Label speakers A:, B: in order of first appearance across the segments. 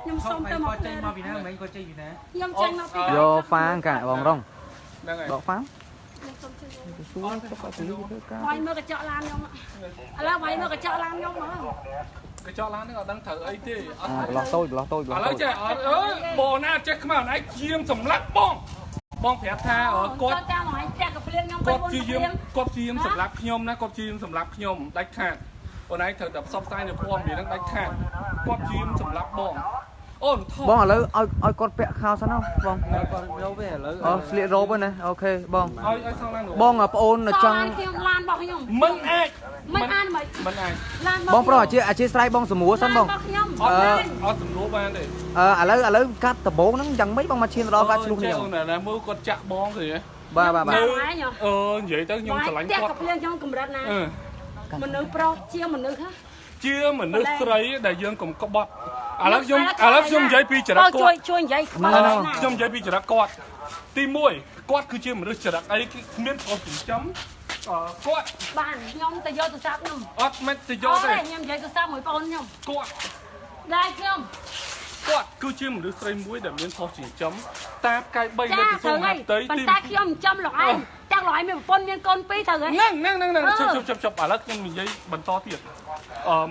A: ខ្ញុំសុំទៅមកចេញមកពីណាមិនក៏ចេញពីណាខ្ញុំចេញមកពី
B: យកហ្វាងកាបងរង
C: ហ្នឹងហើយ
B: ដកហ្វាង
A: សួរទៅគាត់ទៅវាយមើលកញ្ចក់ឡានខ្ញុំឥឡូវវាយមើលកញ្ចក់ឡានខ្ញុំមក
C: កញ្ចក់ឡានហ្នឹងអត់ដឹងត្រូវអីទេអត់
B: ប្រឡោះតូចប្រឡោះតូច
C: ឥឡូវចេះអត់បងណាចេះខ្មៅណៃជាងសម្លាប់បងប្រាប់ថាគាត់
A: តាមឲ្យចាក់កភ្លៀងខ្ញុំ
C: គាត់ជាយាមសម្លាប់ខ្ញុំណាគាត់ជាយាមសម្លាប់ខ្ញុំដាច់ខាតបងឯងត្រូវតែផ្សព្វផ្សាយនៅព័ត៌មានហ្នឹងដាច់ខាតគាត់ជាយាមសម្លាប់បងអូនថោ
B: បងឥឡូវឲ្យគាត់ពាក់ខោសិនណាបង
A: គាត់យកវាឥឡូវ
B: ស្លៀករ៉ូបហ្នឹងណាអូខេបង
C: ឲ្យសងឡាន
B: បងប្អូនចង់
A: ខ្ញុំឡានរបស់ខ្ញុំ
C: មិនអាច
A: មិនអាចឡាន
B: បងប្រុសអាជាស្រ័យបងសម្រួលសិនបង
A: ខ្ញុំ
C: អត់សម្រួលបានទេ
B: ឥឡូវកាត់ដបងហ្នឹងយ៉ាងម៉េចបងមកឈានដល់ការឆ្លុះនេះ
C: ណាមើលគាត់ចាក់បងទេ
B: បាទ
C: និយាយទៅខ្ញុំឆ្លាញ់គាត់
A: តែភ្លៀងខ្ញុំកម្រិតណាមនុស្សប្រុសជាមនុស្ស
C: ជាមនុស្សស្រីដែលយើងកុំក្បត់ឥឡូវខ្ញុំនិយាយពីចរិតគាត់
A: ជួយនិយាយ
C: ខ្ញុំនិយាយពីចរិតគាត់ទី1គាត់គឺជាមនុស្សចរិតអីគ្មានប្រុសចិញ្ចឹមគាត់
A: បានខ្ញុំទៅយកទូរស័ព្ទខ្ញុំ
C: អត់មិនទៅយកទេ
A: ខ្ញុំនិយាយទូរស័ព្ទមួយបងខ្ញុំ
C: គាត់
A: ដែរខ្ញុំ
C: គាត់គឺជាមនុស្សស្រីមួយដែលមានប្រុសចិញ្ចឹមតាផ្កាយ3នៅក្រសួងមហាផ្ទៃ
A: ទីតែខ្ញុំចិញ្ចឹមលោកឯងទាំងលោកឯងមានប្រពន្ធមានកូន2ត្រូវហើយ
C: ហ្នឹងជប់ឥឡូវខ្ញុំនិយាយបន្តទៀត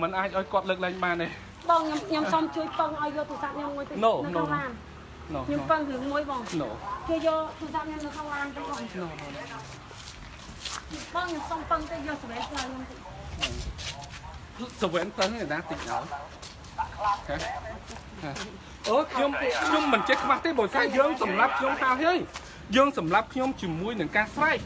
C: มันអាចឲ្យគាត់លើកលែងបានទេ
A: បងខ្ញុំសុំជួយពឹងឲ្យយកទូរស័ព្ទខ្ញុំមួយទៅនៅក្នុងឡានខ្ញុំពឹងរឿងមួយបងគេយកទូរស័ព្ទខ្ញុំនៅក្នុងឡានទៅបងខ្ញុំសុំពឹងទៅយកស្វែងឆ្លើយខ្ញុំទៅ
C: ស្វែងពឹងឯណាតិចដល់ខ្ញុំមិនចេះខ្មាស់ទេបើថាយើងសម្រាប់ខ្ញុំថាហើយយើងសម្រាប់ខ្ញុំជាមួយនឹងការស្រែក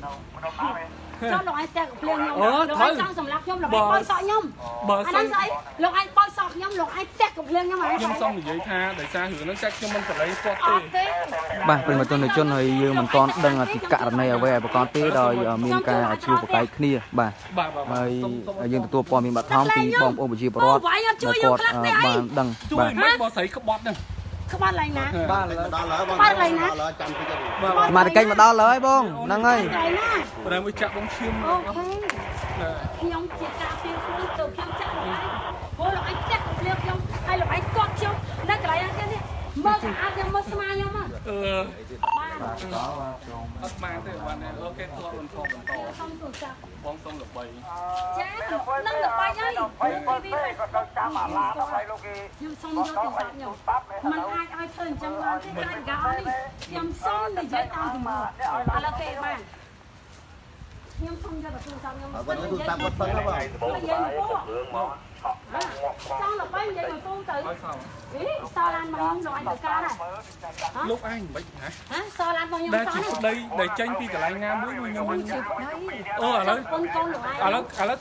A: ចង់លោកឯងតែកភ្លៀងខ្ញុំលោកឯងចង់សម្រាប់ខ្ញុំលោកឯងបោយសក់ខ្ញុំអាហ្នឹងស្អីលោកឯងបោយសក់ខ្ញុំលោកឯងតែកភ្លៀងខ្ញុំ
C: ខ្ញុំសូមនិយាយថាដោយសាររឿងហ្នឹងចាក់ខ្ញុំមិនបលែងគាត់ទេ
B: បាទប្រិមត្តជនហើយយើងមិនទាន់ដឹងពីករណីអ្វីឲ្យប្រកបទេដោយមានការឈ្លោះប្រកែកគ្នាបាទហើយយើងទទួលព័ត៌មានបឋមពីបងប្អូនប្រជាពលរដ្ឋគាត់បានដឹង
C: បាទមិនបើស្រីក្បត់ហ្នឹង
A: ក្បត់ឡើងណា
B: បាទ
A: ដល់ហើយបងបាទឡើងណា
B: ចាំតិចមកកិច្ចមកដល់ហើយបងហ្នឹងហើយ
C: ប្រែមួយចាក់បងឈាម
A: អូខេខ្ញុំជាការពីខ្លួនទៅខ្ញុំចាក់លោកឯងព្រោះលោកឯងចាក់ភ្លៀងខ្ញុំហើយលោកឯងគាត់ខ្ញុំនៅកន្លែងហ្នឹងនេះមើលស្អាតខ្ញុំមើលស្មាខ្ញុំ
C: បាទអត់បានទេបានអូខេទោះមិនធំបន្ត
A: សុំទូរស័ព្ទ
C: បងសុំល្បី
A: ចានឹងល្បីហើយខ្ញុំចាំអាឡាដើម្បីលោកគេខ្ញុំសុំយកទូរស័ព្ទខ្ញុំมันអាចឲ្យធ្វើអញ្ចឹងបានទេកាយកោនេះខ្ញុំសុំនិយាយតាមជំនឿឥឡូវគេបានខ្ញុំសុំយកទូរស័ព្ទខ្ញុំ
B: បើទូរស័ព្ទគាត់ពឹងណាបង
A: និយាយមកចង់ល្បីនិយាយមកទូទៅសរឡានមកខ្ញុំលោកឯងទៅការដែរ
C: លោកឯងមិនហ៎
A: សរឡានមកខ្ញុំ
C: ដែរជាប្តីដែលចេញពីកន្លែងណាមួយខ្ញុំមិនឥឡូវ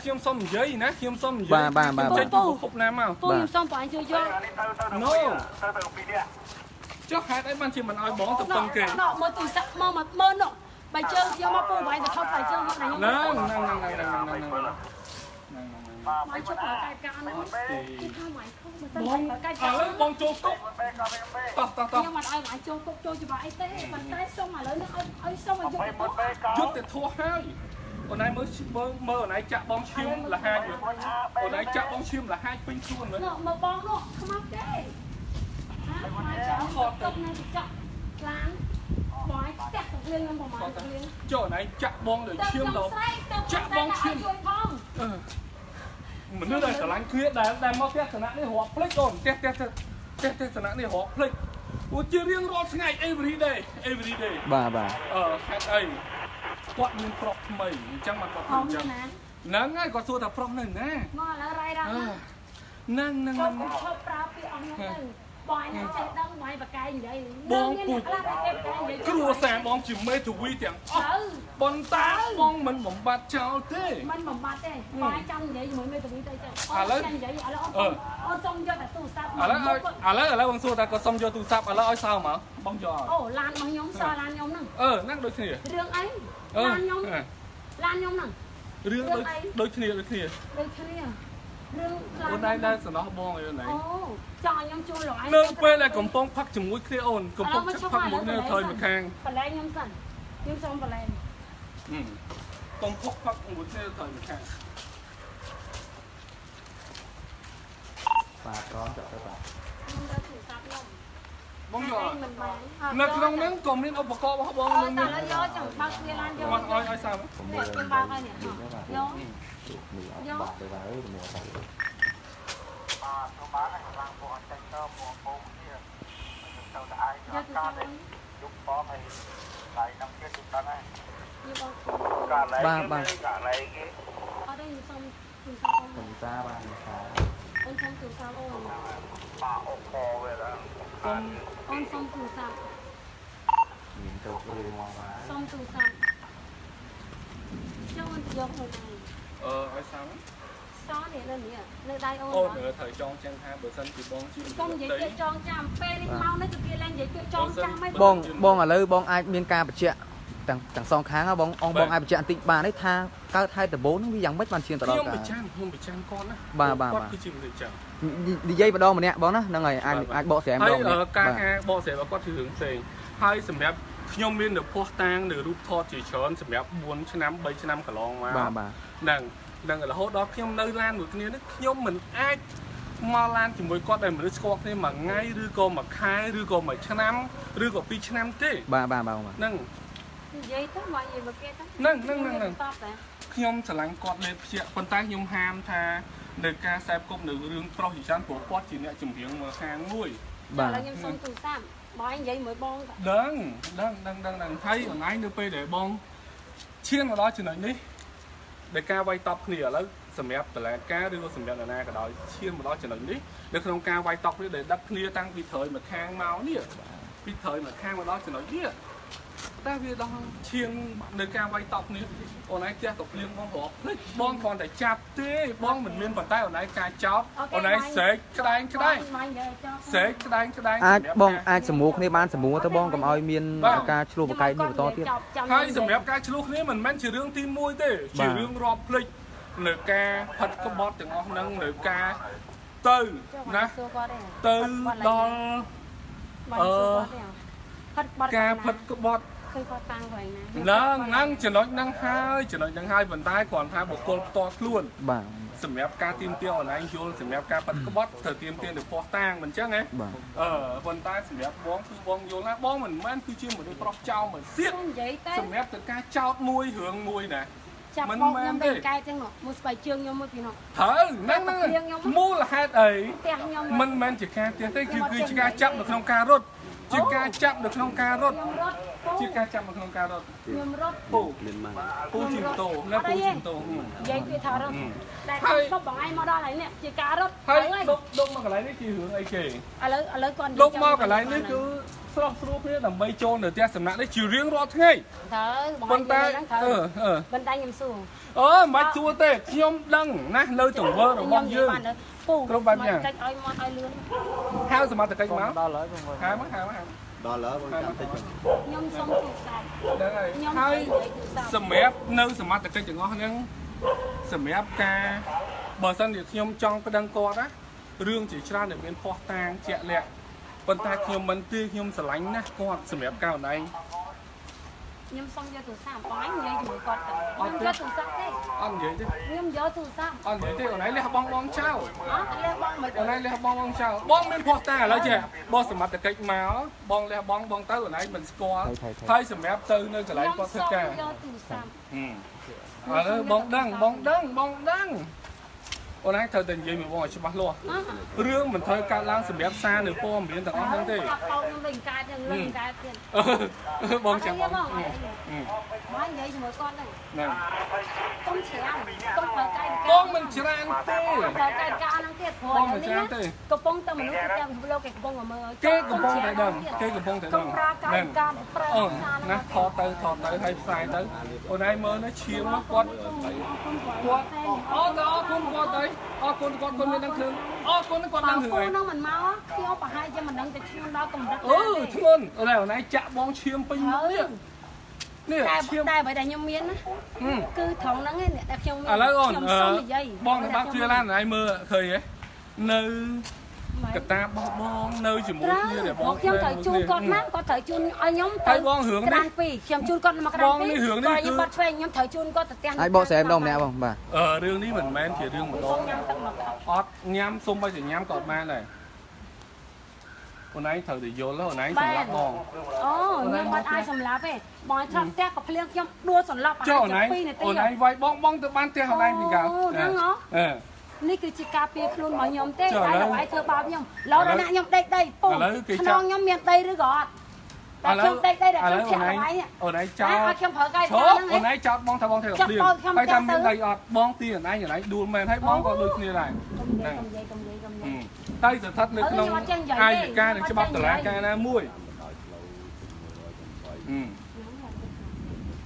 C: ខ្ញុំសុំនិយាយណាខ្ញុំសុំនិយាយចេញពីភពណាមក
A: ពូខ្ញុំសុំបងជួយយក
C: No ចុះហេតុអីបានជាមិនឲ្យបងទៅពឹងគេ
A: មើលទូរស័ព្ទមកមើលនោះបាយជើងយកមកពូបាយទៅថតបាយជើងមកណាខ្ញុំ
C: ហ្នឹង
A: មកជប់កាយការនោះគេថាម៉ៃខុសមិន
C: សិនកាយការឥឡូវបងចូលគុកតោះ
A: ខ្ញុំមិនឲ្យម៉ៃចូលគុកចូលច្បាប់អីទេប៉ុន្តែសុំឥឡូវនេះឲ្យសុំឲ្យ
C: យុទ្ធធោះហើយអូនឯងមើលអូនឯងចាក់បងឈាមលហាចអូនឯងចាក់បងឈាមលហាចពេញខ្លួនមើល
A: មើលបងនោះខ្មៅទេមកចាំខត់ទៅនៅចាក់ឡានបងឯងចាក់ទៅលៀងខ្ញុំប្រហែលលៀង
C: ចុះអូនឯងចាក់បងដោយឈាមដល់ចាក់បងឈាមមនុស្សដែលស្រឡាញ់គ្នាដែលមកផ្ទះឋានៈនេះរាប់ភ្លេចអូនផ្ទះឋានៈនេះរាប់ភ្លេចពួកជារៀងរាល់ថ្ងៃ every day
B: បាទ
C: ហេតុអីគាត់មានប្រុសថ្មីអញ្ចឹងមកគាត់អញ្ចឹងហ្នឹងហើយគាត់សួរថាប្រុសនៅណា
A: មកឥឡូវរ៉ៃដល់
C: ហ្នឹង
A: គាត់ឈប់ប្រើពាក្យអង្គហ្នឹងទៅបងឯងចេះដឹងបងឯងបកកាយនិយាយ
C: បងពូគ្រួសារបងជាមេធាវីទាំងអស់ប៉ុន្តែបងមិនបំបត្តិចោលទេ
A: មិនបំបត្តិទេបងឯងចង់និយាយជាមួយមេធាវីទៅចឹងឥឡូវនិយាយឥឡូវអូនសុំយកតែទូរស័ព្ទ
C: ឥឡូវបងសួរថាគាត់សុំយកទូរស័ព្ទឥឡូវឲ្យសើមកបងយក
A: អូឡានរបស់ខ្ញុំសើឡានខ្ញុំហ្នឹង
C: ហ្នឹងដូចគ្នា
A: រឿងអីឡានខ្ញុំហ្នឹង
C: រឿងដូចគ្នារឿងអូនដែរសំណោះបងអីអូនឯង
A: ចង់ឲ្យខ្ញុំជួលលោកឯង
C: នៅពេលដែលកំពុងផឹកជាមួយគ្នាអូនកំពុងផឹកមួយគ្នាថយម្ខាង
A: បលែងខ្ញុំសិនខ្ញុំសុំបលែង
C: កំពុងផឹកមួយគ្នាថយម្ខាង
B: បាទកោចាក់ទៅបាទ
A: ខ្ញុំដល់ទូរស័ព្ទខ្ញុំ
C: នៅក្នុងហ្នឹងក៏មានឧបករណ៍របស់បងនឹងមាន
A: តែយកចាំបើកវាឡើងយក
C: មកឲ្យសាម
A: នេះខ្ញុំបើកហើយនេះយក
B: បាទបាទ
A: អត់ទេខ្ញុំសុំទូសាអូន
B: ខ្ញុំសាបាទ
A: អូនសុំទូសាអូន
C: គុំ
A: អូនសុំទូសា
B: មានទៅរឿងមកបាទ
A: សុំទូសាចូលយកខ្លួនឯង
C: ឲ្យសាម
A: សនេះនៅនេះនៅដៃអូន
C: អូនត្រូវចងចាំថាបើសិនជាបងជា
A: កុំនិយាយពាក្យចងចាំពេលនេះមកនេះគឺគេឡើងនិយាយពាក្យចងចាំមិន
B: បងឥឡូវបងអាចមានការបញ្ជាក់ទាំងសងខាងហ៎បងអង្គបងអាចបញ្ជាក់បន្តិចបានទេថាកើតហេតុដំបូងហ្នឹងវាយ៉ាងម៉េចបានឈានទៅដល់
C: ខ្ញុំ
B: ការ
C: ប្រចាំគាត់ណា
B: បាទ
C: គាត់គឺជាមនុស្សចឹង
B: និយាយម្ដងម្នាក់បងណាហ្នឹងហើយអាចបកស្រាយម្ដងម្នាក់
C: ការបកស្រាយរបស់គាត់គឺរឿងផ្សេងហើយសម្រាប់ខ្ញុំមាននៅភ័ស្តុតាងនៅរូបថតជាច្រើនសម្រាប់4ឆ្នាំ3ឆ្នាំកន្លងមក
B: បាទ
C: នឹងរហូតដល់ខ្ញុំនៅឡានមួយគ្នានេះខ្ញុំមិនអាចមកឡានជាមួយគាត់ដែលមនុស្សស្គាល់គ្នាមួយថ្ងៃឬក៏មួយខែឬក៏មួយឆ្នាំឬក៏2ឆ្នាំទេ
B: បាទ
C: ហ្នឹង
A: និយាយទៅមកនិយាយមកគេទៅ
C: ហ្នឹង
A: តបតែ
C: ខ្ញុំស្រឡាញ់គាត់លេបភ្ជាក់ប៉ុន្តែខ្ញុំហាមថានៅការខ្សែគប់នៅរឿងប្រុសជាច្រើនព្រោះគាត់ជាអ្នកចម្រៀងមកខាងមួយ
B: បាទ
A: ឥឡូវខ្ញុំសុំទូសាបងនិយាយមួយបងទៅ
C: ដឹងហើយអនឡាញនៅពេលដែលបងឈានមកដល់ចំណុចនេះដែលការវាយតប់គ្នាឥឡូវសម្រាប់តឡាការឬក៏សម្រាប់អ្នកណាក៏ដោយឈានមកដល់ចំណុចនេះនៅក្នុងការវាយតប់នេះដែលដឹកគ្នាតាំងពីត្រើយមកខាងមកនេះពីត្រើយមកខាងមកដល់ចំណុចនេះតែវាដល់ឈាននៅការវាយតប់នេះអូនឯងផ្ទះក៏ភ្លៀងបងរាប់ភ្លេចបងគ្រាន់តែចាប់ទេបងមិនមានប៉ុន្តែអូនឯងការចោតអូនឯងស្រែកក្តែងស្រែកក្តែង
B: អាចបងអាចសមួរគ្នាបានសមួរទៅបងកុំឲ្យមានការឆ្លោះប្រកែកនេះបន្តទៀត
C: ហើយសម្រាប់ការឆ្លោះគ្នាមិនមែនជារឿងទី1ទេជារឿងរាប់ភ្លេចនៅការផិតក្បត់ទាំងអស់ហ្នឹងនៅការទៅណាទៅដល់ការផិតក្បត់
A: ឃើញគាត់តាំងវិញណា
C: ហ្នឹងចំណុចហ្នឹងហើយប៉ុន្តែគ្រាន់ថាបុគ្គលផ្ទាល់ខ្លួន
B: បាទ
C: សម្រាប់ការទៀមទាអនឡាញយល់សម្រាប់ការផិតក្បត់ត្រូវទៀមទាទៅពោះតាងមិនអញ្ចឹងហ៎ប៉ុន្តែសម្រាប់បងគឺបងយល់ណាបងមិនមែនគឺជាមនុស្សប្រុសចោលមិនសៀត
A: និយាយទៅ
C: សម្រាប់ទៅការចោតមួយរឿងមួយណា
A: ចាប់បងខ្ញុំទៅកែចឹងមួយស្បែកជើងខ្ញុំមួយពីនោះ
C: ត្រូវហ្នឹងមូលហេតុអី
A: ផ្ទះខ្ញុំ
C: មិនមែនជាការផ្ទះទេគឺជាការចាប់នៅក្នុងការរត់ជាការចាប់នៅក្នុងការរត់ជាការចាប់នៅក្នុងការរត់
A: ខ្ញុំរត់
C: ពូជីម៉ូតូណាពូជីម៉ូតូ
A: និយាយពីថារត់តែខ្ញុំបងឯងមកដល់ហើយនេះជាការរត់
C: ហើយដុំមកកន្លែងនេះជារឿងអីគេ
A: ឥឡូវគាត់
C: ដុំមកកន្លែងនេះគឺស្រស់ស្រួលគ្នាដើម្បីចូលនៅផ្ទះសំណាក់នេះជារៀងរាល់ថ្ងៃ
A: ត្រូវបង
C: ប៉ុន្តែ
A: ប៉ុន្តែខ្ញុំសួរ
C: មិនបាច់សួរទេខ្ញុំដឹងណានៅទង្វើរបស់យើង
A: ពូ
C: គ្រប់បែបយ៉ាង
A: កិច្ចឲ្យមកឲ្យលឿន
C: ហៅសមត្ថកិច្ចមក
B: ដល់ហើយបង
C: ហៅមក
B: ដល់ហើយបងចាំតិច
A: ខ្ញុំសុំទូរស័ព្ទ
C: ហ្នឹងហើយ
A: ខ្ញុំ
C: ហើយ
A: និយាយទូរស័ព្ទ
C: សម្រាប់នៅសមត្ថកិច្ចទាំងអស់ហ្នឹងសម្រាប់ការបើសិនជាខ្ញុំចង់ប្តឹងគាត់ណារឿងជាច្រើនដែលមានភ័ស្តុតាងជាក់លាក់ប៉ុន្តែខ្ញុំមិនទេខ្ញុំស្រឡាញ់ណាស់គាត់សម្រាប់ការណៃ
A: ខ្ញុំសុំយកទូរស័ព្ទបងឯងនិយាយជាមួយគាត់ទៅខ្ញុំយកទូរស័ព្ទទេ
C: អត់និយាយទេ
A: ខ្ញុំយកទូរស័ព្ទ
C: អត់និយាយទេអូនឯងលះបងចោល
A: អត់លះបងមិន
C: អូនឯងលះបងចោលបងមានភ័ស្តុតាងឥឡូវចេះបងសមត្ថកិច្ចមកបងលះបងទៅអូនឯងមិនស្គាល់ហើយសម្រាប់ទៅនៅកន្លែងគាត់ធ្វើការ
A: យកទូរស័ព្ទ
C: ឥឡូវបងដឹងអូនឯងត្រូវតែនិយាយមួយបងឲ្យច្បាស់លាស់រឿងមិនត្រូវកើតឡើងសម្រាប់សារនៅព័ត៌មានទាំងអស់ហ្នឹងទេ
A: ខ្ញុំលេងកើតយ៉ាងលេងកើតទៀត
C: បងចាំបង
A: បងនិយាយជាមួយគាត់ហ្នឹង
C: ហ្នឹង
A: កុំច្រើនកុំប្រើកាយ
C: បងមិនច្រើនទេ
A: ប្រើកាយការហ្នឹងទៀតព្រោះ
C: បងមិនច្រើនទេ
A: កំពុងតែមនុស្សទៅតាមលោកគេកំពុងមើល
C: គេកំពុងតែដឹង
A: កុំប្រើកាយការប្រើ
C: អូន
A: សារ
C: ណាថតទៅឲ្យផ្សាយទៅអូនឯងមើលណាឈាមមកគាត់អរគុណគាត់ទៅអរគុណគាត់មានដឹងគ្រឿងអរគុណគាត់ដឹងគ្រឿង
A: ហ្នឹងមិនមកខ្ញុំប្រហែលជាមិនដឹងតែឈាមដល់កម្រិត
C: ធ្ងន់អូនឯងចាក់បងឈាមពេញមុខនេះនេះឈាម
A: តែបើតែខ្ញុំមានណាគឺត្រង់ហ្នឹងឯងតែខ្ញុំមាន
C: ឥឡូវអូន
A: ខ្ញុំសុំនិយាយ
C: បងទៅបាក់គ្រាឡានឯងមើលឃើញហ៎នៅកតាបោះបងនៅជាមួយគ្នាដែលបង
A: ខ្ញុំត្រូវជូនគាត់មកគាត់ត្រូវជូនឲ្យខ្ញុំទៅ
C: ហើយបងរឿងនេះ
A: ក្រានពីរខ្ញុំជូនគាត់មកក្រានពីរ
C: បងនេះរឿងនេះគឺ
A: ខ្ញុំបាត់ឆ្វេងខ្ញុំត្រូវជូនគាត់ទៅផ្ទះ
B: អាចបកស្រាយម្ដងម្នាក់បងបាទ
C: រឿងនេះមិនមែនជារឿងម្ដង
A: ញ៉ាំទឹកមក
C: អត់ញ៉ាំសុំបើជាញ៉ាំក៏អត់បានដែរ អូនឯងត្រូវតែយល់អូនឯងសម្រាប់បង
A: អូខ្ញុំអត់អាចសម្លាប់ទេបងឆាប់ផ្ទះក៏ភ្លៀងខ្ញុំដួលសន្លប់
C: ចុះអូនឯងអូនឯងវាយបងទៅបានផ្ទះអូនឯងពីកាល
A: ហ្នឹងហ៎ នេះគឺជាការពារខ្លួនរបស់ខ្ញុំទេតែលោកឯងធ្វើបាបខ្ញុំឡូវដល់ខ្ញុំដេកដីពូក្នុងខ្ញុំមានដីឬក៏អត់តែខ្ញុំដេកដីតែខ្ញុំធាក់ឲ្យអូនឯងចោលខ្ញុំប្រើកាយហ្នឹងអូនឯងចោលបងថាបងធ្វើភ្លៀងហើយថាមានដីអត់បងទីអូនឯងដួលមែនហើយបងក៏ដូចគ្នាដែរហ្នឹងតែស្ថិតនៅក្នុងអាយកានិងច្បាប់តុលាការណាមួយ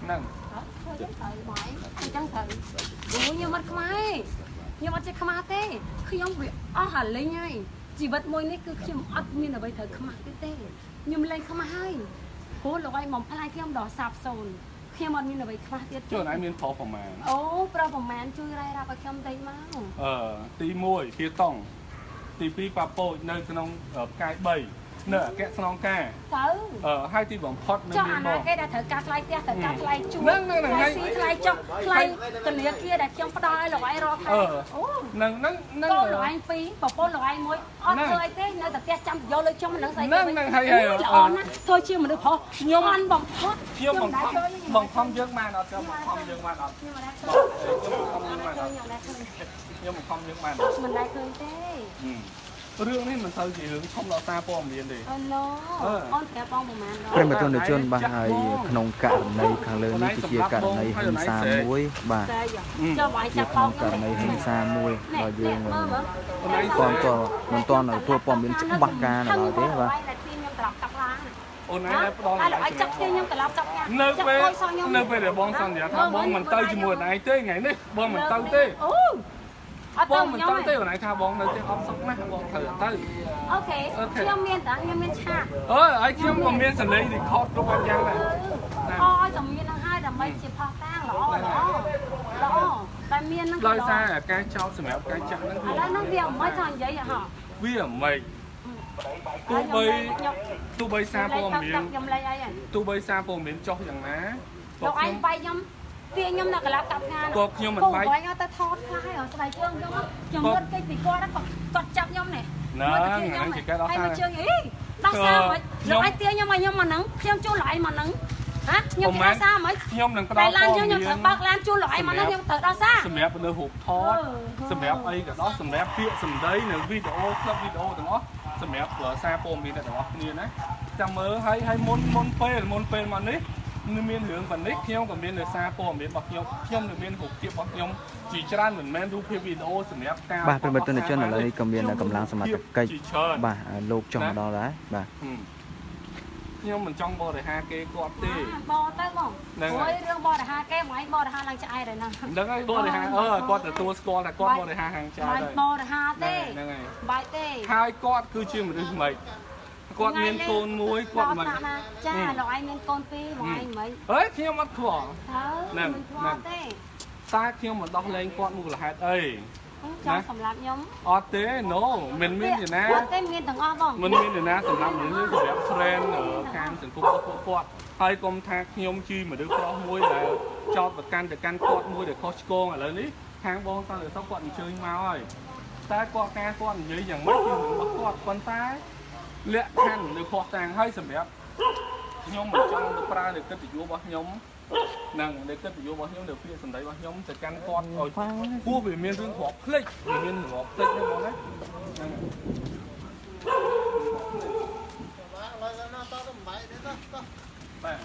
A: ហ្នឹងអញ្ចឹងត្រូវខ្ញុំអត់ខ្មែរខ្ញុំអត់ចេះខ្មាស់ទេខ្ញុំវាអស់អាលេងហើយជីវិតមួយនេះគឺខ្ញុំអត់មានអ្វីត្រូវខ្មាស់ទេខ្ញុំលេងខ្មាស់ហើយព្រោះលោកឯងមកផ្លាយខ្ញុំដល់សាបសូន្យខ្ញុំអត់មានអ្វីខ្មាស់ទៀតជួយឯងមានប្រុសប្រមាណអូប្រុសប្រមាណជួយរ៉ៃរាប់ឲ្យខ្ញុំតិចមកទី1ពីតង់ទី2ប៉ាប៉ូចនៅក្នុងផ្កាយ3នៅអគ្គស្នងការទៅហើយទីបំផុតនៅមានបងគេដែលត្រូវការថ្លៃផ្ទះត្រូវការថ្លៃជួលហ្នឹងហើយថ្លៃចុះថ្លៃធនាគារដែលខ្ញុំផ្ដល់ឲ្យលោកឯងរាល់ខែអូហ្នឹងលោកឯងពីរប្រពន្ធលោកឯងមួយអត់ធ្វើអីទេនៅតែផ្ទះចាំយកលុយខ្ញុំមិនដឹងស្អីហ្នឹងហើយល្អណាស់ធ្វើជាមនុស្សប្រុសខ្ញុំអត់បំផុតខ្ញុំបង្ខំយើងបានអត់ខ្ញុំបង្ខំយើងបានអត់ខ្ញុំមិនដែរឃើញខ្ញុំបង្ខំយើងបានមិនដែរឃើញទេរឿងនេះមិនទៅជារឿងធំដល់សារព័ត៌មានទេអូណូអូនប្រាប់បងប្រហែល
B: ព្រមទាំងជនបាទហើយក្នុងករណីខាងលើនេះគឺជាករណីហិង្សាមួយបាទ
A: ចូលឲ្យចាប់បង
B: ករណីហិង្សាមួយដល់យើងមិនទាន់ទទួលព័ត៌មានច្បាស់ការដល់ទេបាទ
A: ខ្ញុំត្រឡប់កាប់ឡាន
C: អូនឯងដែលផ្ដល់
A: ឲ្យចាប់ខ្ញុំត្រឡប់ចាប់ញ៉ាំ
C: នៅពេលដែលបងសន្យាថាបងមិនទៅជាមួយអូនឯងទេថ្ងៃនេះបងមិនទៅទេបងមិនទៅទេអូនឯងថាបងនៅទេអត់សុខណាស់បងត្រូវទៅ
A: អូខេខ្ញុំមានតាខ្ញុំមានឆាក
C: ហើយខ្ញុំក៏មានសលេងរីខតគ្រប់យ៉ាងដែរ
A: អូយតែមាននឹងហើយដើម្បីជាផុសតាងល្អតែមាននឹង
C: ដោយសារការចោតសម្រាប់ការចាក់ហ្នឹង
A: ឥឡូវហ្នឹងវាមិនចង់និយាយហ៎
C: វាមិនទោះបីសារព័ត៌មាន
A: ខ្ញុំលេងអី
C: ទោះបីសារព័ត៌មានចុះយ៉ាងណា
A: លោកឯងបាយខ្ញុំទាខ្ញុំនៅកន្លះកាប់ងាន
C: គាត់ខ្ញុំមិនបាយ
A: គាត់ទៅថតខ្លះហើយស្បែកជើងខ្ញុំរត់គេពីគាត់គាត់ចាប់ខ្ញុំនេះ
C: ហ្នឹងជាការដោះសារ
A: ហើយមកជើងអីដោះសារមិនលោកឯងទាខ្ញុំមកខ្ញុំមកហ្នឹងខ្ញុំជួលលោកឯងមកហ្នឹងហ៎ខ្ញុំដោះសារមិន
C: ខ្ញុំនឹងផ្ដល់
A: ឡានខ្ញុំត្រូវបើកឡានជួលលោកឯងមកហ្នឹងខ្ញុំត្រូវដោះសារ
C: សម្រាប់លើរូបថតសម្រាប់អីក៏ដោះសម្រាប់ពាក្យសម្ដីនៅវីដេអូក្លឹបវីដេអូទាំងអស់សម្រាប់សារព័ត៌មានទាំងអស់គ្នាណាចាំមើលឲ្យមុនពេលមកនេះមានរឿងប៉ុណ្នេះខ្ញុំក៏មានសារព័ត៌មានរបស់ខ្ញុំនឹងមានរូបភាពរបស់ខ្ញុំជាច្រើនមិនមែនរូបភាពវីដេអូសម្រាប់ការ
B: បាទប្រិមត្តជនឥឡូវនេះក៏មានកម្លាំងសមត្ថកិច្ចបាទលោកចង់ដល់ដែរបាទ
C: ខ្ញុំមិនចង់បរិហាគេគាត់ទេ
A: បទៅបងព្រោះរឿងបរិហាគេមកឯងបរិហាឡើងឆ្អែតហើយណា
C: ហ្នឹងហើយបរិហាគាត់ទទួលស្គាល់ថាគាត់បរិហាហាងឆ្អែតហើយ
A: បរិហាទេ
C: ហ្នឹងហើយ
A: បាយទេ
C: ហើយគាត់គឺជាមនុស្សមិនគាត់មានកូនមួយគាត់មិន
A: ចាលោកឯងមានកូនពីរមកឯងមិន
C: អើយខ្ញុំអត់ខ្វល់
A: ហ្នឹងទេ
C: តែខ្ញុំមិនដោះលែងគាត់មូលហេតុអី
A: ចង់សម្រាប់ខ្ញុំ
C: អត់ទេ no មិនមាននរណា
A: អត់ទេមានទាំងអស់បង
C: មិនមាននរណាសម្រាប់មនុស្សសម្រាប់ friend ខាងសង្គមគាត់ហើយកុំថាខ្ញុំជីមនុស្សប្រុសមួយដែលចោតប្រកាន់ទៅកាន់គាត់មួយដែលខុសឆ្គងឥឡូវនេះខាងបងតាំងពីគាត់អញ្ជើញមកហើយតែគាត់និយាយយ៉ាងម៉េចគឺរបស់គាត់ប៉ុន្តែលក្ខខណ្ឌនៅខុសតាំងហើយសម្រាប់ខ្ញុំមិនចង់ទៅប្រើនៅកិត្តិយសរបស់ខ្ញុំនឹងនៅកិត្តិយសរបស់ខ្ញុំនៅពាក្យសម្ដីរបស់ខ្ញុំទៅកាន់គាត់ឲ្យពោះវាមានរឿងគ្រាប់ភ្លេចវាមានរឿងគ្រាប់ភ្លេចហ្នឹងបងណាបាទ